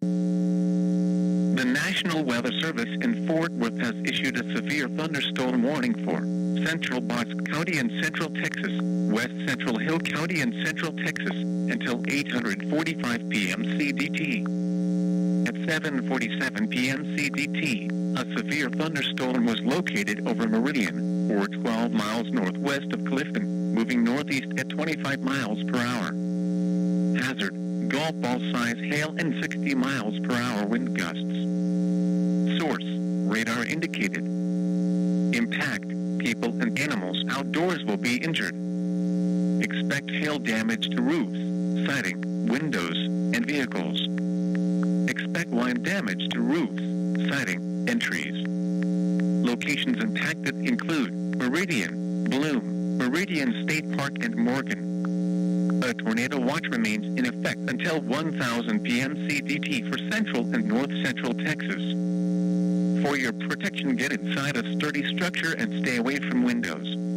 The National Weather Service in Fort Worth has issued a severe thunderstorm warning for Central Bucks County and Central Texas, West Central Hill County and Central Texas, until 8:45 p.m. CDT. At 7:47 p.m. CDT, a severe thunderstorm was located over Meridian, or 12 miles northwest of Clifton, moving northeast at 25 miles per hour. Hazard: golf ball size hail and 60 miles per hour wind gusts. Source: radar indicated. Impact: people and animals outdoors will be injured. Expect hail damage to roofs, siding, windows, and vehicles. Expect wind damage to roofs, siding, and trees. Locations impacted include Meridian, Bloom, Meridian State Park, and Morgan. A tornado watch remains in effect until 1,000 p.m. CDT for Central and North Central Texas. For your protection, get inside a sturdy structure and stay away from windows.